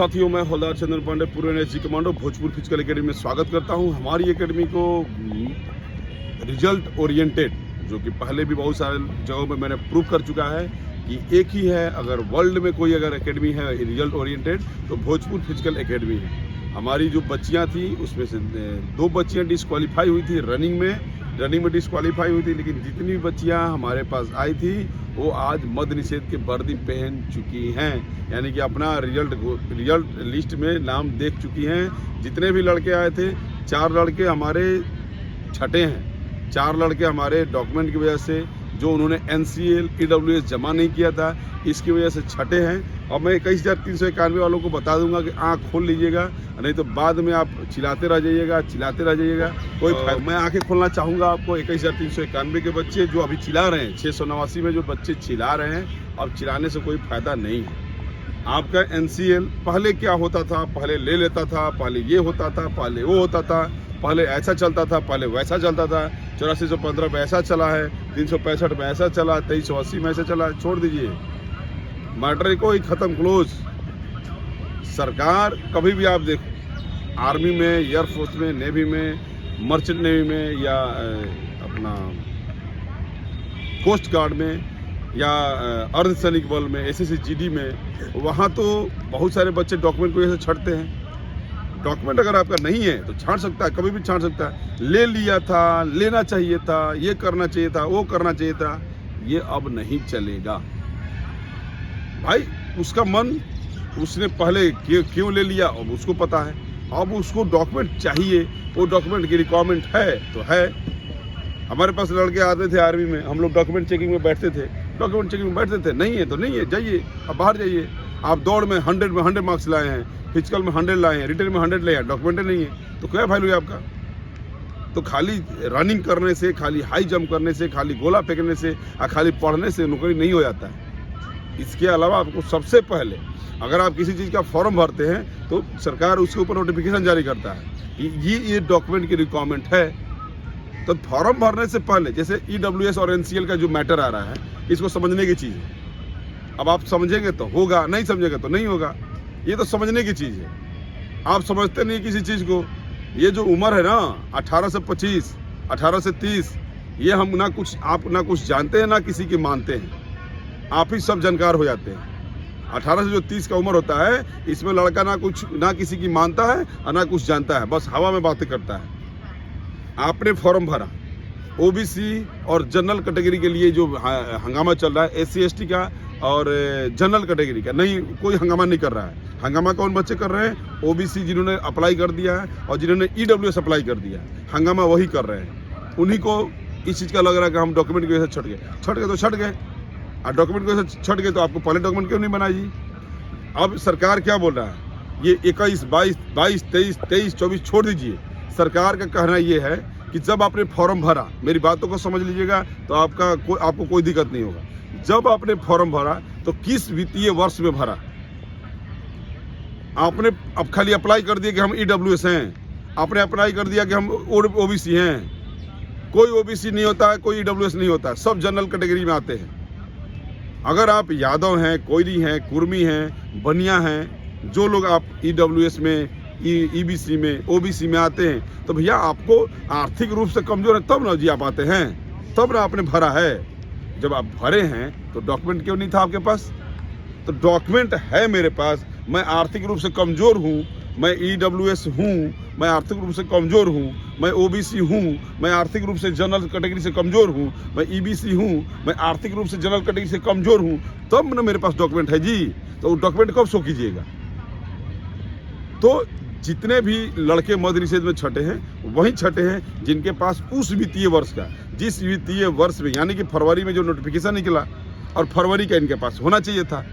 साथियों, मैं हवलदार चंदन पांडे, पूर्व NSG commando Bhojpur physical academy में स्वागत करता हूं। हमारी एकेडमी को रिजल्ट ओरिएंटेड, जो कि पहले भी बहुत सारे जगहों में मैंने प्रूव कर चुका है कि एक ही है, अगर वर्ल्ड में कोई अगर एकेडमी है रिजल्ट ओरिएंटेड तो भोजपुर फिजिकल एकेडमी है। हमारी जो बच्चियां थी उसमें से 2 बच्चियां डिस्क्वालीफाई हुई थी रनिंग में डिस्क्वालीफाई हुई थी, लेकिन जितनी भी बच्चियां हमारे पास आई थी वो आज मद्य निषेध के वर्दी पहन चुकी हैं, यानी कि अपना रिजल्ट लिस्ट में नाम देख चुकी हैं। जितने भी लड़के आए थे, 4 लड़के हमारे छठे हैं, 4 लड़के हमारे डॉक्यूमेंट की वजह से, जो उन्होंने NCL EWS जमा नहीं किया था, इसकी वजह से छठे हैं। और मैं 21,391 वालों को बता दूंगा कि आँख खोल लीजिएगा, नहीं तो बाद में आप चिल्लाते रह जाइएगा। कोई मैं आंखें खोलना चाहूँगा आपको। 21,391 के बच्चे जो अभी चिल्ला रहे हैं, 689 में जो बच्चे चिल्ला रहे हैं, अब चिल्लाने से कोई फायदा नहीं है। आपका NCL पहले क्या होता था, पहले ले लेता था, पहले ये होता था, पहले वो होता था, पहले ऐसा चलता था, पहले वैसा चलता था। 8415 में ऐसा चला है, 365 में ऐसा चला, 2380 में ऐसा चला। छोड़ दीजिए, मैटर को ही खत्म, क्लोज। सरकार कभी भी आप देखो, आर्मी में, एयरफोर्स में, नेवी में, मर्चेंट नेवी में, या अपना कोस्ट गार्ड में, या अर्धसैनिक बल में, SSC GD में, वहाँ तो बहुत सारे बच्चे डॉक्यूमेंट को ऐसे छांटते हैं। डॉक्यूमेंट अगर आपका नहीं है तो छांट सकता है, कभी भी छांट सकता है। ले लिया था, लेना चाहिए था, ये करना चाहिए था, वो करना चाहिए था, ये अब नहीं चलेगा भाई। उसका मन, उसने पहले क्यों ले लिया अब उसको पता है। अब उसको डॉक्यूमेंट चाहिए, वो डॉक्यूमेंट की रिक्वायरमेंट है तो है। हमारे पास लड़के आते थे आर्मी में, हम लोग डॉक्यूमेंट चेकिंग में बैठते थे, नहीं है तो नहीं है, जाइए, अब बाहर जाइए। आप दौड़ में 100 मार्क्स लाए हैं, फिजिकल में 100 लाए हैं, रिटर्न में 100 ले हैं, डॉक्यूमेंट नहीं है तो क्या वैल्यू है आपका। तो खाली रनिंग करने से, खाली हाई जंप करने से, खाली गोला फेंकने से और खाली पढ़ने से नौकरी नहीं हो जाता है। इसके अलावा आपको सबसे पहले, अगर आप किसी चीज़ का फॉर्म भरते हैं तो सरकार उसके ऊपर नोटिफिकेशन जारी करता है, ये डॉक्यूमेंट की रिक्वायरमेंट है। तो फॉर्म भरने से पहले, जैसे EWS और NCL का जो मैटर आ रहा है, इसको समझने की चीज़ है। अब आप समझेंगे तो होगा, नहीं समझेंगे तो नहीं होगा। ये तो समझने की चीज़ है, आप समझते नहीं किसी चीज़ को। ये जो उम्र है ना, 18 से 25, 18 से 30, ये हम आप ना कुछ जानते हैं, ना किसी की मानते हैं, आप ही सब जानकार हो जाते हैं। 18 से जो 30 का उम्र होता है, इसमें लड़का ना किसी की मानता है और ना कुछ जानता है, बस हवा में बातें करता है। आपने फॉर्म भरा, OBC और जनरल कैटेगरी के लिए जो हंगामा चल रहा है, SC ST का और जनरल कैटेगरी का नहीं, कोई हंगामा नहीं कर रहा है। हंगामा कौन बच्चे कर रहे हैं? OBC जिन्होंने अप्लाई कर दिया है और जिन्होंने EWS अप्लाई कर दिया है, हंगामा वही कर रहे हैं। उन्हीं को इस चीज़ का लग रहा है कि हम डॉक्यूमेंट की वजह से छट गए, और डॉक्यूमेंट की वजह से छट गए तो आपको पहले डॉक्यूमेंट क्यों नहीं बनाई। अब सरकार क्या बोल रहा है, ये 21, 22, 23, 24 छोड़ दीजिए। सरकार का कहना ये है कि जब आपने फॉर्म भरा, मेरी बातों को समझ लीजिएगा तो आपको कोई दिक्कत नहीं होगा। जब आपने फॉर्म भरा तो किस वित्तीय वर्ष में भरा? आपने अब खाली अप्लाई कर दिया कि हम EWS हैं, आपने अप्लाई कर दिया कि हम OBC हैं। कोई OBC नहीं होता है, कोई EWS नहीं होता है, सब जनरल कैटेगरी में आते हैं। अगर आप यादव हैं, कोयली हैं, कुर्मी हैं, बनिया हैं, जो लोग आप EWS में, EBC में, OBC में आते हैं, तो भैया आपको आर्थिक रूप से कमजोर है तब ना जी आप आते हैं, तब ना आपने भरा है। जब आप भरे हैं तो डॉक्यूमेंट क्यों नहीं था आपके पास? तो डॉक्यूमेंट है मेरे पास। मैं आर्थिक रूप से कमजोर हूँ, मैं EWS हूँ, मैं आर्थिक रूप से कमजोर हूँ, मैं OBC हूँ, मैं आर्थिक रूप से जनरल कैटेगरी से कमजोर हूँ, मैं EBC हूँ, मैं आर्थिक रूप से जनरल कैटेगरी से कमजोर हूँ, तब ना मेरे पास डॉक्यूमेंट है जी। तो डॉक्यूमेंट कब शो कीजिएगा? तो जितने भी लड़के मद्य निषेध में छटे हैं, वही छटे हैं जिनके पास उस वित्तीय वर्ष का, जिस वित्तीय वर्ष में, यानी कि फरवरी में जो नोटिफिकेशन निकला, और फरवरी का इनके पास होना चाहिए था।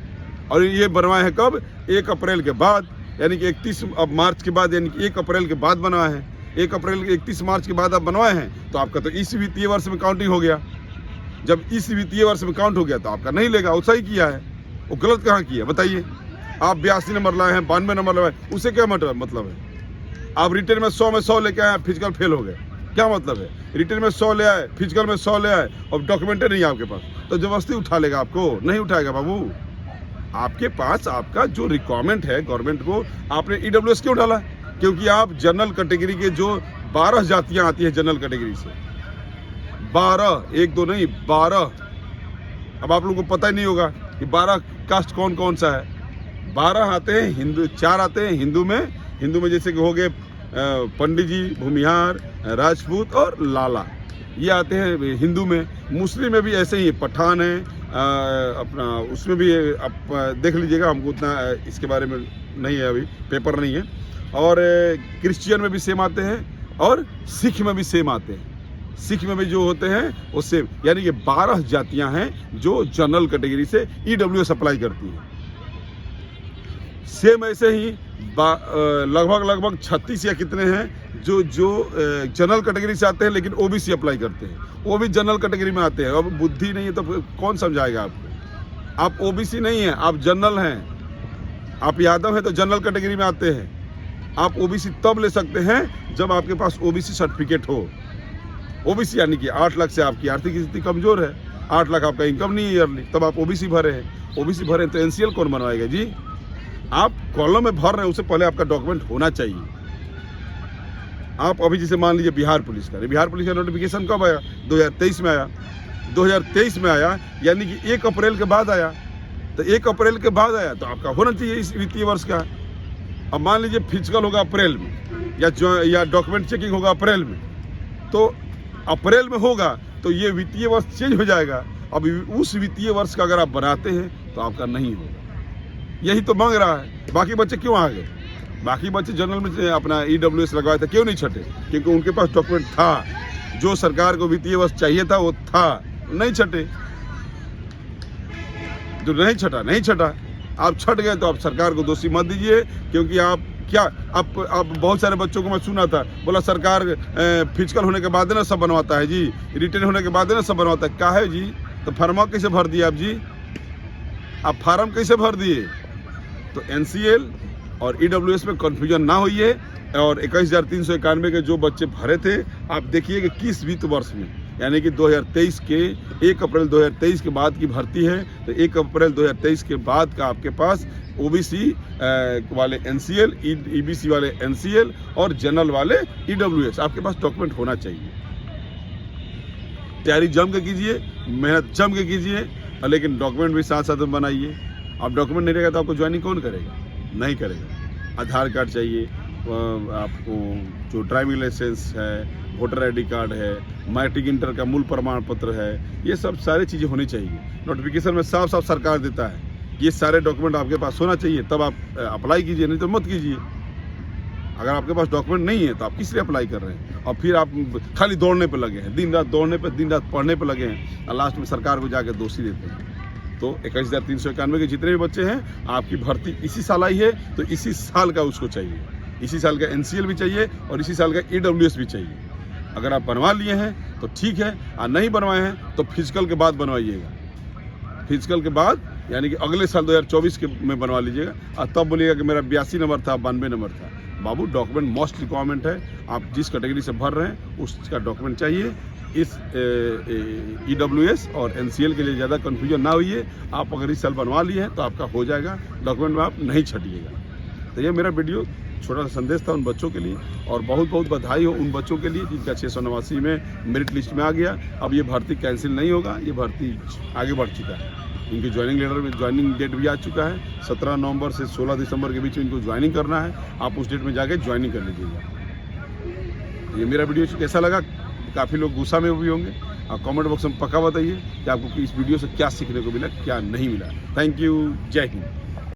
और ये बनवाए हैं कब? 1 अप्रैल के बाद, यानी कि 31 मार्च के बाद, यानी कि 1 अप्रैल के बाद बनवाए हैं। 1 अप्रैल के 31 मार्च के बाद आप बनवाए हैं, तो आपका तो इस वित्तीय वर्ष में काउंटिंग हो गया। जब इस वित्तीय वर्ष में काउंट हो गया तो आपका नहीं लेगा। वो सही किया है, वो गलत कहाँ किया बताइए। आप 82 नंबर लाए हैं, 92 नंबर लाए, उससे क्या मतलब है? आप रिटर्न में 100 में 100 लेके आए, फिजिकल फेल हो गए, क्या मतलब है? रिटर्न में 100 ले आए, फिजिकल में 100 ले आए और डॉक्यूमेंट नहीं है आपके पास, तो जबरदस्ती उठा लेगा आपको? नहीं उठाएगा बाबू। आपके पास आपका जो रिक्वायरमेंट है गवर्नमेंट को, आपने ईडब्ल्यूएस क्यों डाला? क्योंकि आप जनरल कैटेगरी के जो 12 जातियां आती है जनरल कैटेगरी से, 12, 1 2 नहीं 12। अब आप लोगों को पता ही नहीं होगा कि 12 कास्ट कौन कौन सा है। 12 आते हैं हिंदू, 4 आते हैं हिंदू में जैसे कि हो गए पंडित जी, भूमिहार, राजपूत और लाला, ये आते हैं हिंदू में। मुस्लिम में भी ऐसे ही पठान है, अपना उसमें भी आप देख लीजिएगा, हमको उतना इसके बारे में नहीं है, अभी पेपर नहीं है। और क्रिश्चियन में भी सेम आते हैं और सिख में भी सेम आते हैं। सिख में भी जो होते हैं वो सेम, यानी कि 12 जातियां हैं जो जनरल कैटेगरी से ईडब्ल्यूएस अप्लाई करती हैं। सेम ऐसे ही लगभग 36 या कितने हैं जो जनरल कैटेगरी से आते हैं लेकिन ओबीसी अप्लाई करते हैं, वो भी जनरल कैटेगरी में आते हैं। अब बुद्धि नहीं है तो कौन समझाएगा आपको? आप ओबीसी नहीं हैं, आप जनरल हैं, आप यादव हैं तो जनरल कैटेगरी में आते हैं। आप ओबीसी तब ले सकते हैं जब आपके पास ओबीसी सर्टिफिकेट हो। ओबीसी यानी कि 8 लाख से आपकी आर्थिक स्थिति कमजोर है, 8 लाख आपका इनकम नहीं है ईयरली, तब आप ओबीसी भरे हैं। ओबीसी भरे हैं तो एनसीएल कौन बनवाएगा जी? आप कॉलम में भर रहे हैं, उससे पहले आपका डॉक्यूमेंट होना चाहिए। आप अभी जैसे मान लीजिए बिहार पुलिस का नोटिफिकेशन कब आया? 2023 में आया। 2023 में आया यानी कि 1 अप्रैल के बाद आया, तो 1 अप्रैल के बाद आया तो आपका होना चाहिए इस वित्तीय वर्ष का। अब मान लीजिए फिजिकल होगा अप्रैल में या डॉक्यूमेंट चेकिंग होगा अप्रैल में, तो अप्रैल में होगा तो ये वित्तीय वर्ष चेंज हो जाएगा। अब उस वित्तीय वर्ष का अगर आप बनाते हैं तो आपका नहीं होगा, यही तो मांग रहा है। बाकी बच्चे क्यों आ गए? बाकी बच्चे जनरल में अपना ईडब्ल्यूएस लगवाए थे, क्यों नहीं छटे? क्योंकि उनके पास डॉक्यूमेंट था, जो सरकार को वित्तीय वर्ष चाहिए था वो था, नहीं छटे। जो नहीं छटा। आप छट गए तो आप सरकार को दोषी मत दीजिए, क्योंकि आप क्या आप बहुत सारे बच्चों को मैं सुना था, बोला सरकार फिजिकल होने के बाद ना सब बनवाता है जी, रिटर्न होने के बाद ना सब बनवाता है। क्या है जी? तो फार्मा कैसे भर दिए आप जी? आप फार्म कैसे भर दिए? तो एनसीएल और ईडब्ल्यूएस में कन्फ्यूजन ना होइए। और 21,391 के जो बच्चे भरे थे, आप देखिए कि किस वित्त वर्ष में, यानी कि 2023 के 1 अप्रैल 2023 के बाद की भर्ती है, तो 1 अप्रैल 2023 के बाद का आपके पास ओबीसी वाले एनसीएल, ईबीसी वाले एनसीएल और जनरल वाले ईडब्ल्यूएस, आपके पास डॉक्यूमेंट होना चाहिए। तैयारी जम के कीजिए, मेहनत जम के कीजिए, लेकिन डॉक्यूमेंट भी साथ साथ में बनाइए। आप डॉक्यूमेंट नहीं रहेगा तो आपको ज्वाइनिंग कौन करेगा? नहीं करेगा। आधार कार्ड चाहिए, आपको जो ड्राइविंग लाइसेंस है, वोटर आईडी कार्ड है, मैट्रिक इंटर का मूल प्रमाण पत्र है, ये सब सारी चीज़ें होनी चाहिए। नोटिफिकेशन में साफ साफ सरकार देता है, ये सारे डॉक्यूमेंट आपके पास होना चाहिए, तब आप अप्लाई कीजिए, नहीं तो मत कीजिए। अगर आपके पास डॉक्यूमेंट नहीं है तो आप किस लिए अप्लाई कर रहे हैं? और फिर आप खाली दौड़ने पर लगे हैं, दिन रात दौड़ने पर, दिन रात पढ़ने पर लगे हैं, और लास्ट में सरकार को जाकर दोषी देते हैं। तो 21,391 के जितने भी बच्चे हैं, आपकी भर्ती इसी साल आई है, तो इसी साल का उसको चाहिए, इसी साल का एनसीएल भी चाहिए और इसी साल का ईडब्ल्यूएस भी चाहिए। अगर आप बनवा लिए हैं तो ठीक है, और नहीं बनवाए हैं तो फिजिकल के बाद बनवाइएगा। फिजिकल के बाद यानी कि अगले साल 2024 के में बनवा लीजिएगा, और तब बोलिएगा कि मेरा 82 नंबर था, 92 नंबर था। बाबू, डॉक्यूमेंट मोस्ट रिक्वायरमेंट है। आप जिस कैटेगरी से भर रहे हैं उसका डॉक्यूमेंट चाहिए। इस ईडब्ल्यूएस और एनसीएल के लिए ज़्यादा कन्फ्यूजन ना होइए। आप अगर इस साल बनवा लिए हैं तो आपका हो जाएगा, डॉक्यूमेंट में आप नहीं छटिएगा। तो ये मेरा वीडियो छोटा सा संदेश था उन बच्चों के लिए, और बहुत बहुत बधाई हो उन बच्चों के लिए जिनका 689 में मेरिट लिस्ट में आ गया। अब ये भर्ती कैंसिल नहीं होगा, ये भर्ती आगे बढ़ चुका है। इनकी ज्वाइनिंग लेटर में ज्वाइनिंग डेट भी आ चुका है। 17 नवंबर से 16 दिसंबर के बीच में इनको ज्वाइनिंग करना है। आप उस डेट में जाके ज्वाइनिंग कर लीजिएगा। ये मेरा वीडियो कैसा लगा? काफ़ी लोग गुस्सा में भी होंगे। आप कमेंट बॉक्स में पक्का बताइए कि आपको इस वीडियो से क्या सीखने को मिला, क्या नहीं मिला। Thank you. जय हिंद।